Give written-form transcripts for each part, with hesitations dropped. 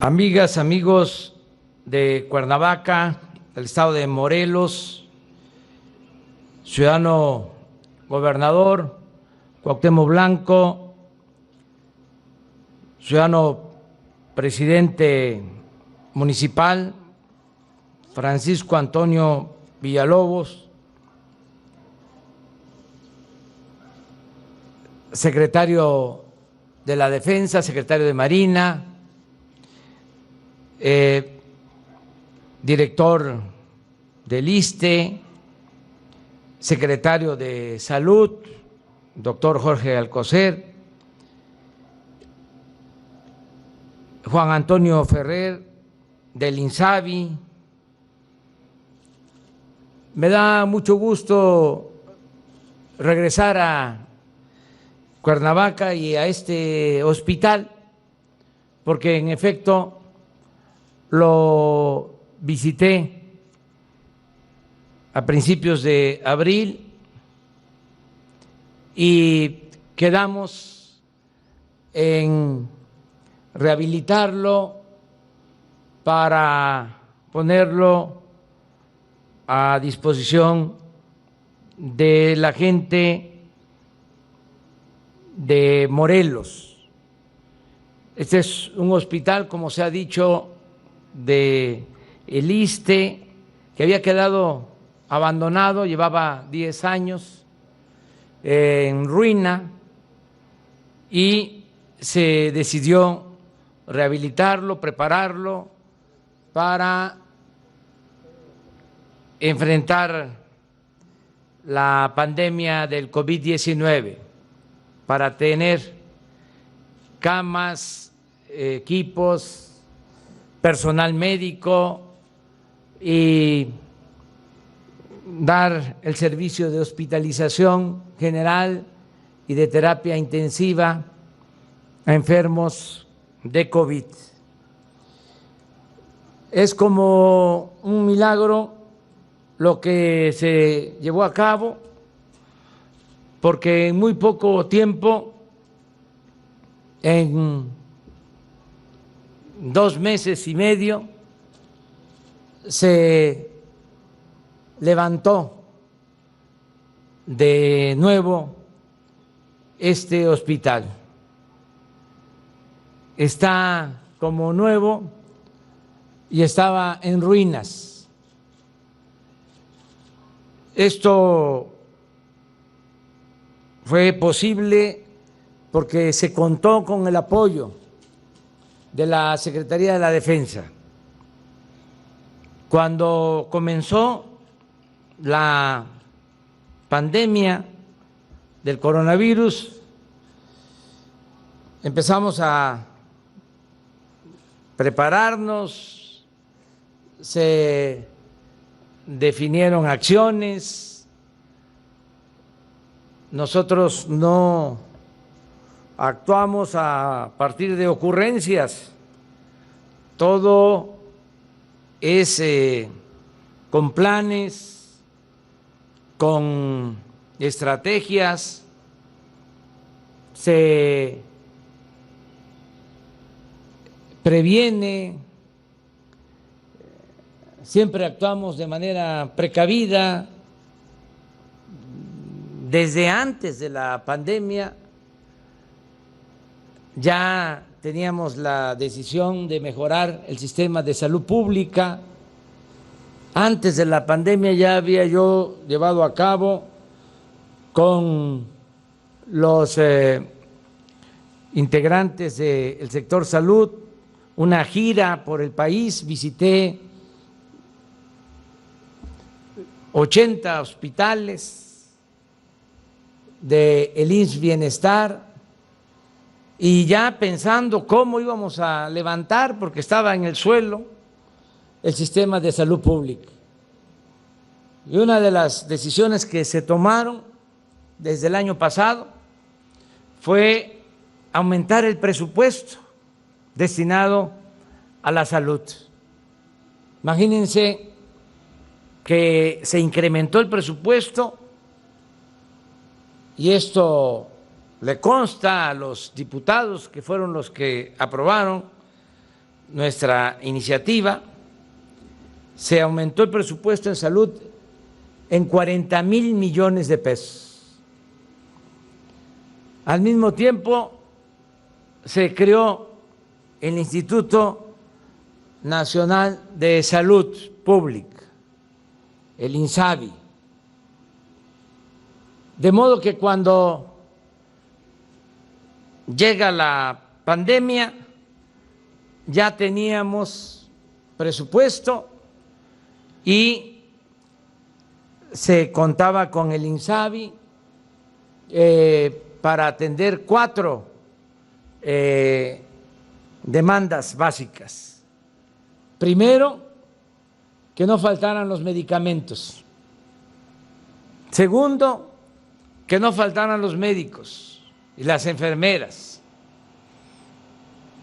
Amigas, amigos de Cuernavaca, del estado de Morelos, ciudadano gobernador Cuauhtémoc Blanco, ciudadano presidente municipal Francisco Antonio Villalobos, secretario de la Defensa, secretario de Marina, director del ISSSTE, secretario de Salud, doctor Jorge Alcocer, Juan Antonio Ferrer del INSABI. Me da mucho gusto regresar a Cuernavaca y a este hospital, porque en efecto lo visité a principios de abril y quedamos en rehabilitarlo para ponerlo a disposición de la gente de Morelos. Este es un hospital, como se ha dicho, de el ISSSTE, que había quedado abandonado, llevaba 10 años en ruina, y se decidió rehabilitarlo, prepararlo para enfrentar la pandemia del COVID-19, para tener camas, equipos, personal médico y dar el servicio de hospitalización general y de terapia intensiva a enfermos de COVID. Es como un milagro lo que se llevó a cabo, porque en muy poco tiempo, en 2 meses y medio, se levantó de nuevo este hospital. Está como nuevo y estaba en ruinas. Esto fue posible porque se contó con el apoyo de la Secretaría de la Defensa. Cuando comenzó la pandemia del coronavirus, empezamos a prepararnos, se definieron acciones. Nosotros no actuamos a partir de ocurrencias, todo es con planes, con estrategias, se previene, siempre actuamos de manera precavida. Desde antes de la pandemia ya teníamos la decisión de mejorar el sistema de salud pública. Antes de la pandemia ya había yo llevado a cabo con los integrantes del sector salud una gira por el país. Visité 80 hospitales del IMSS Bienestar, y ya pensando cómo íbamos a levantar, porque estaba en el suelo, el sistema de salud pública. Y una de las decisiones que se tomaron desde el año pasado fue aumentar el presupuesto destinado a la salud. Imagínense que se incrementó el presupuesto, y esto le consta a los diputados, que fueron los que aprobaron, nuestra iniciativa, se aumentó el presupuesto en salud en 40,000 millones de pesos. Al mismo tiempo, se creó el Instituto Nacional de Salud Pública, el INSABI, de modo que cuando llega la pandemia ya teníamos presupuesto y se contaba con el INSABI para atender 4 demandas básicas. Primero, que no faltaran los medicamentos. Segundo, que no faltaran los médicos y las enfermeras.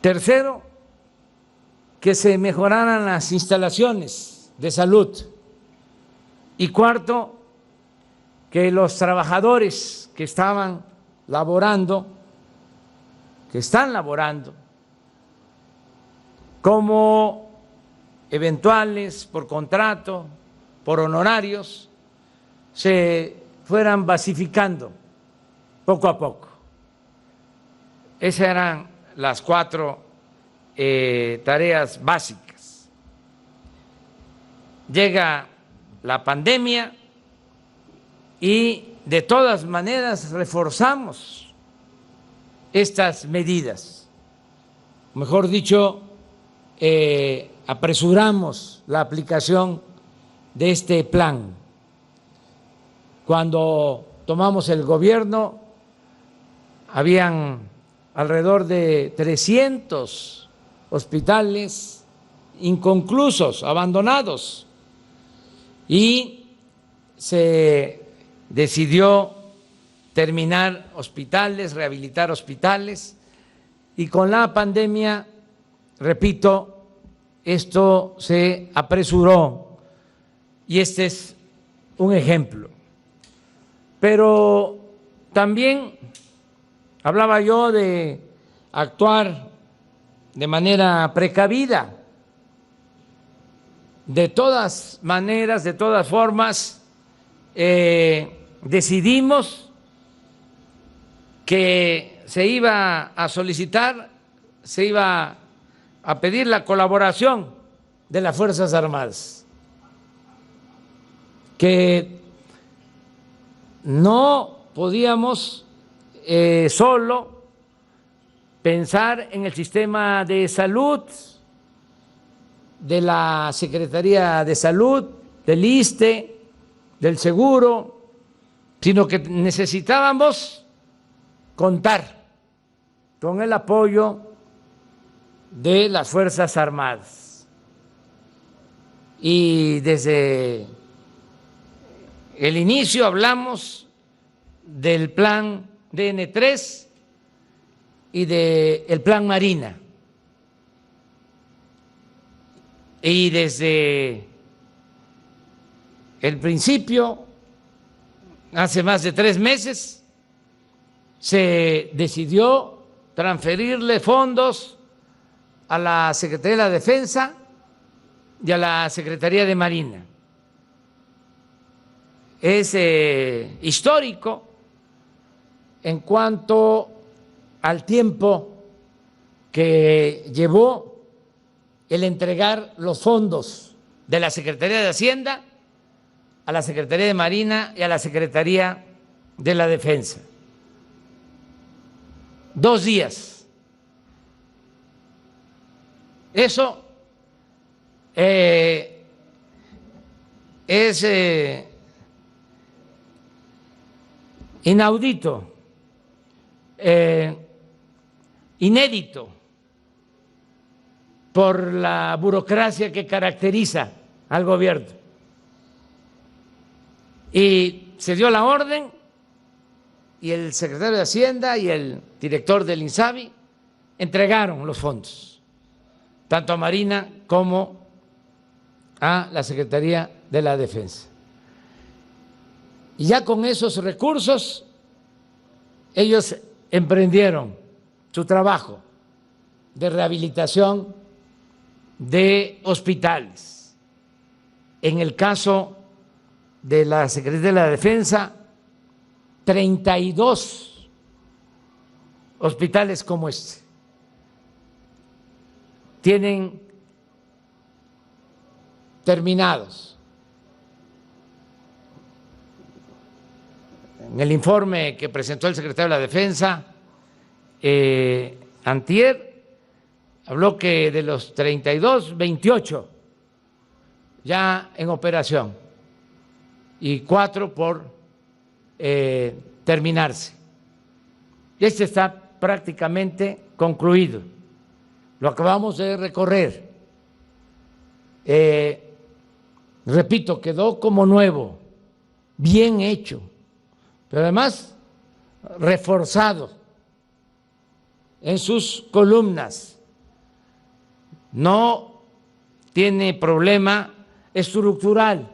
Tercero, que se mejoraran las instalaciones de salud. Y cuarto, que los trabajadores que estaban laborando, que están laborando, como eventuales, por contrato, por honorarios, se fueran basificando poco a poco. Esas eran las 4 tareas básicas. Llega la pandemia y de todas maneras reforzamos estas medidas. Mejor dicho, apresuramos la aplicación de este plan. Cuando tomamos el gobierno, habían alrededor de 300 hospitales inconclusos, abandonados, y se decidió terminar hospitales, rehabilitar hospitales, y con la pandemia, repito, esto se apresuró y este es un ejemplo. Pero también hablaba yo de actuar de manera precavida. De todas maneras, de todas formas, decidimos que se iba a solicitar, se iba a pedir la colaboración de las Fuerzas Armadas, que no podíamos solo pensar en el sistema de salud de la Secretaría de Salud, del ISSSTE, del Seguro, sino que necesitábamos contar con el apoyo de las Fuerzas Armadas. Y desde el inicio hablamos del plan DN3 y del plan Marina. Y desde el principio, hace más de 3 meses, se decidió transferirle fondos a la Secretaría de la Defensa y a la Secretaría de Marina. Es histórico en cuanto al tiempo que llevó el entregar los fondos de la Secretaría de Hacienda a la Secretaría de Marina y a la Secretaría de la Defensa. 2 días. Eso es inaudito, inédito por la burocracia que caracteriza al gobierno. Y se dio la orden y el secretario de Hacienda y el director del INSABI entregaron los fondos, tanto a Marina como a la Secretaría de la Defensa. Y ya con esos recursos, ellos emprendieron su trabajo de rehabilitación de hospitales. En el caso de la Secretaría de la Defensa, 32 hospitales como este tienen terminados. En el informe que presentó el secretario de la Defensa antier, habló que de los 32, 28 ya en operación y 4 por terminarse. Este está prácticamente concluido. Lo acabamos de recorrer. Repito, quedó como nuevo, bien hecho, pero además reforzado en sus columnas. No tiene problema estructural.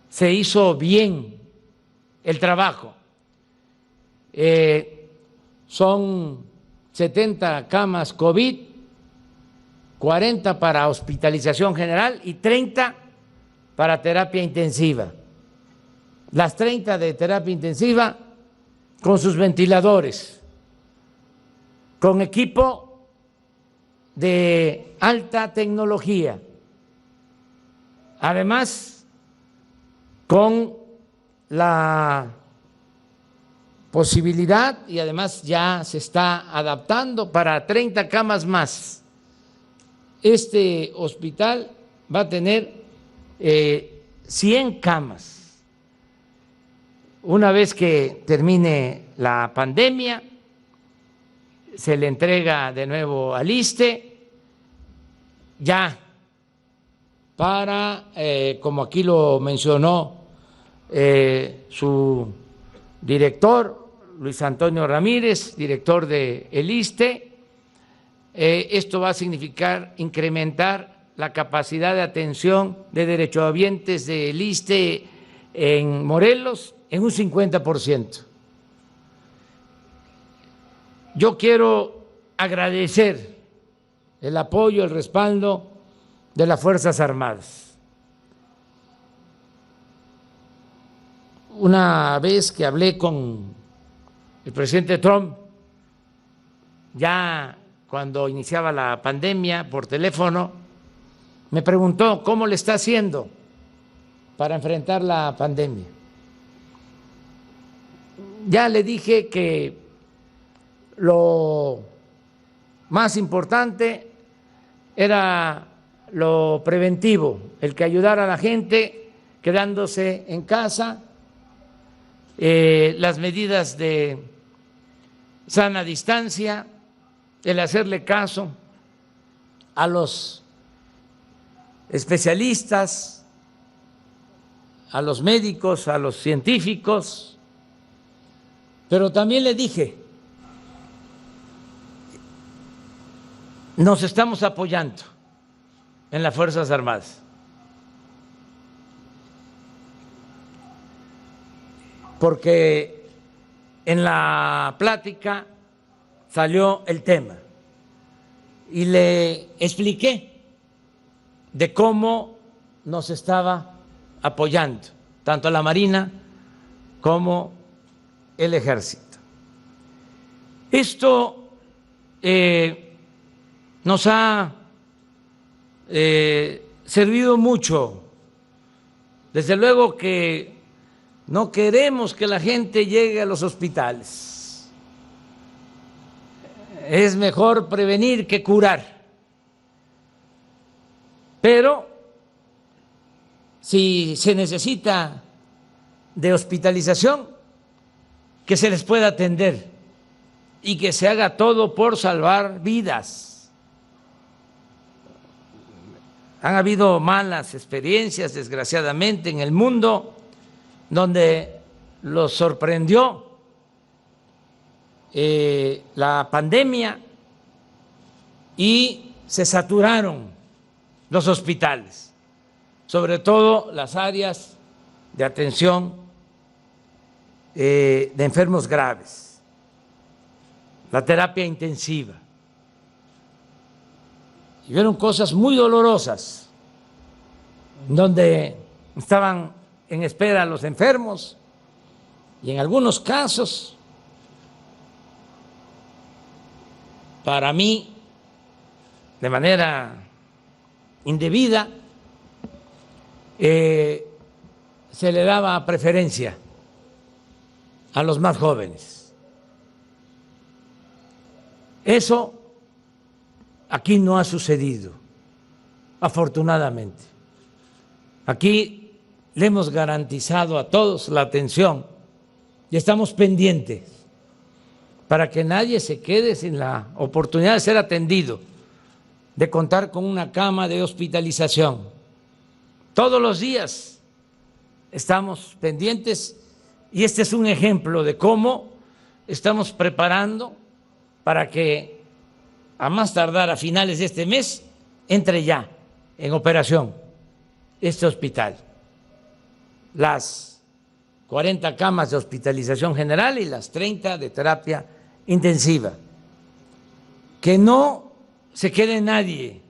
Se hizo bien el trabajo. Son 70 camas COVID, 40 para hospitalización general y 30 para terapia intensiva. Las 30 de terapia intensiva con sus ventiladores, con equipo de alta tecnología, además con la posibilidad, y además ya se está adaptando para 30 camas más. Este hospital va a tener 100 camas. Una vez que termine la pandemia, se le entrega de nuevo al ISSSTE, ya para, como aquí lo mencionó su director, Luis Antonio Ramírez, director del ISSSTE, esto va a significar incrementar la capacidad de atención de derechohabientes del ISSSTE en Morelos en un 50%. Yo quiero agradecer el apoyo, el respaldo de las Fuerzas Armadas. Una vez que hablé con el presidente Trump, ya cuando iniciaba la pandemia por teléfono, me preguntó cómo le está haciendo para enfrentar la pandemia. Ya le dije que lo más importante era lo preventivo, el que ayudara a la gente quedándose en casa, las medidas de sana distancia, el hacerle caso a los especialistas, a los médicos, a los científicos, pero también le dije, nos estamos apoyando en las Fuerzas Armadas. Porque en la plática salió el tema y le expliqué de cómo nos estaba apoyando tanto la Marina como el Ejército. Esto nos ha servido mucho. Desde luego que no queremos que la gente llegue a los hospitales. Es mejor prevenir que curar. Pero si se necesita de hospitalización, que se les pueda atender y que se haga todo por salvar vidas. Han habido malas experiencias, desgraciadamente, en el mundo, donde los sorprendió la pandemia y se saturaron los hospitales, sobre todo las áreas de atención de enfermos graves, la terapia intensiva. y vieron cosas muy dolorosas, donde estaban en espera los enfermos y en algunos casos, para mí, de manera indebida, se le daba preferencia a los más jóvenes. Eso aquí no ha sucedido, afortunadamente. Aquí le hemos garantizado a todos la atención y estamos pendientes para que nadie se quede sin la oportunidad de ser atendido, de contar con una cama de hospitalización. Todos los días estamos pendientes y este es un ejemplo de cómo estamos preparando para que a más tardar a finales de este mes entre ya en operación este hospital. Las 40 camas de hospitalización general y las 30 de terapia intensiva. Que no se quede nadie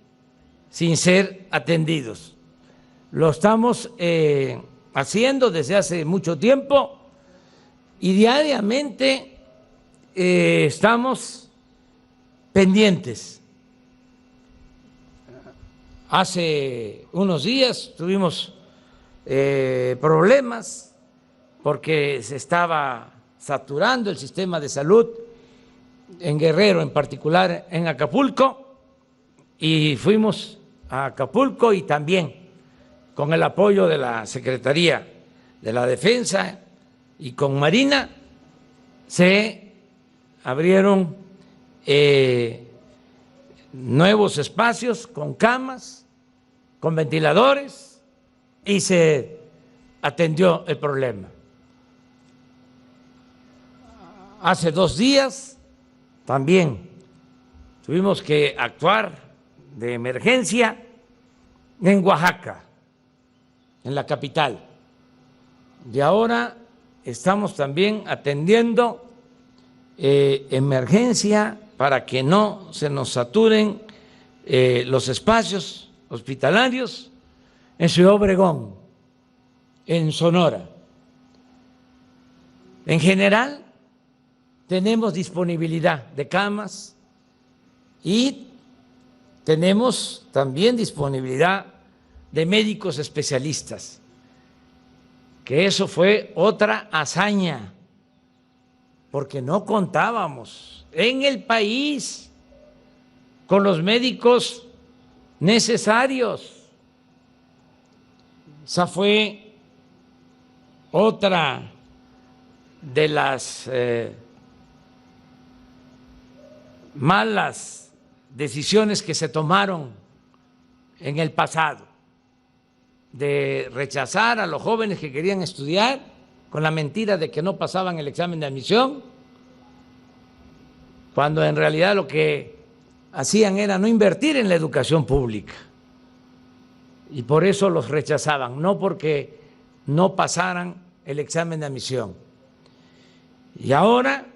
sin ser atendidos. Lo estamos haciendo desde hace mucho tiempo y diariamente estamos pendientes. Hace unos días tuvimos problemas porque se estaba saturando el sistema de salud en Guerrero, en particular en Acapulco, y fuimos a Acapulco y también con el apoyo de la Secretaría de la Defensa y con Marina se abrieron nuevos espacios con camas, con ventiladores y se atendió el problema. Hace 2 días también tuvimos que actuar de emergencia en Oaxaca, en la capital. Y ahora estamos también atendiendo emergencia para que no se nos saturen los espacios hospitalarios en Ciudad Obregón, en Sonora. En general, tenemos disponibilidad de camas y tenemos también disponibilidad de médicos especialistas, que eso fue otra hazaña, porque no contábamos en el país con los médicos necesarios. Esa fue otra de las malas decisiones que se tomaron en el pasado, de rechazar a los jóvenes que querían estudiar con la mentira de que no pasaban el examen de admisión, cuando en realidad lo que hacían era no invertir en la educación pública. Y por eso los rechazaban, no porque no pasaran el examen de admisión. Y ahora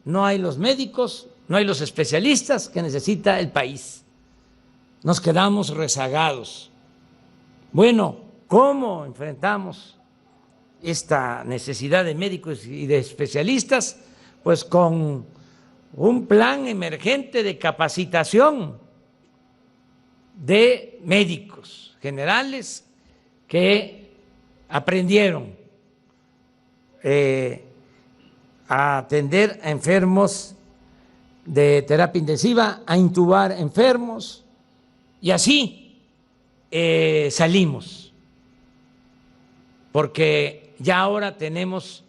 no hay los médicos, no hay los especialistas que necesita el país. Nos quedamos rezagados. Bueno, ¿cómo enfrentamos esta necesidad de médicos y de especialistas? Pues con un plan emergente de capacitación de médicos generales que aprendieron a atender a enfermos de terapia intensiva, a intubar enfermos, y así salimos, porque ya ahora tenemos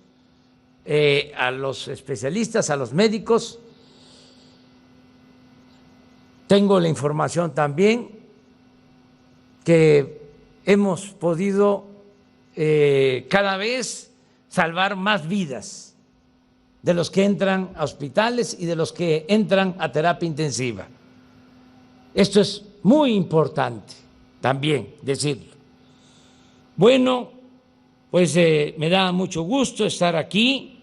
a los especialistas, a los médicos. Tengo la información también que hemos podido cada vez salvar más vidas de los que entran a hospitales y de los que entran a terapia intensiva. Esto es muy importante también decirlo. Bueno, pues me da mucho gusto estar aquí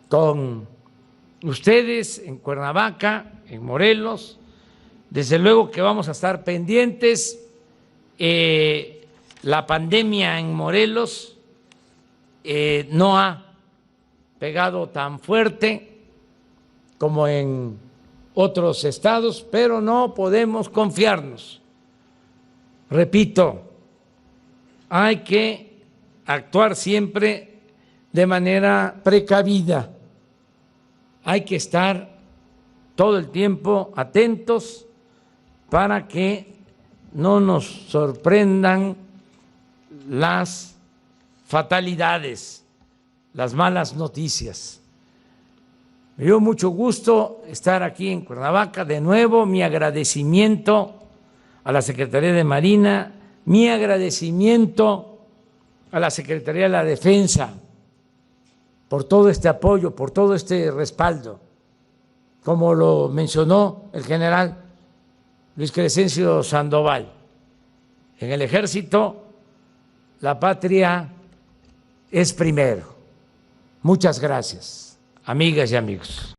con ustedes en Cuernavaca, en Morelos, Desde luego que vamos a estar pendientes. La pandemia en Morelos no ha pegado tan fuerte como en otros estados, pero no podemos confiarnos. Repito, hay que actuar siempre de manera precavida. Hay que estar todo el tiempo atentos para que no nos sorprendan las fatalidades, las malas noticias. Me dio mucho gusto estar aquí en Cuernavaca. De nuevo, mi agradecimiento a la Secretaría de Marina, mi agradecimiento a la Secretaría de la Defensa por todo este apoyo, por todo este respaldo. Como lo mencionó el general Luis Crescencio Sandoval, en el Ejército la patria es primero. Muchas gracias, amigas y amigos.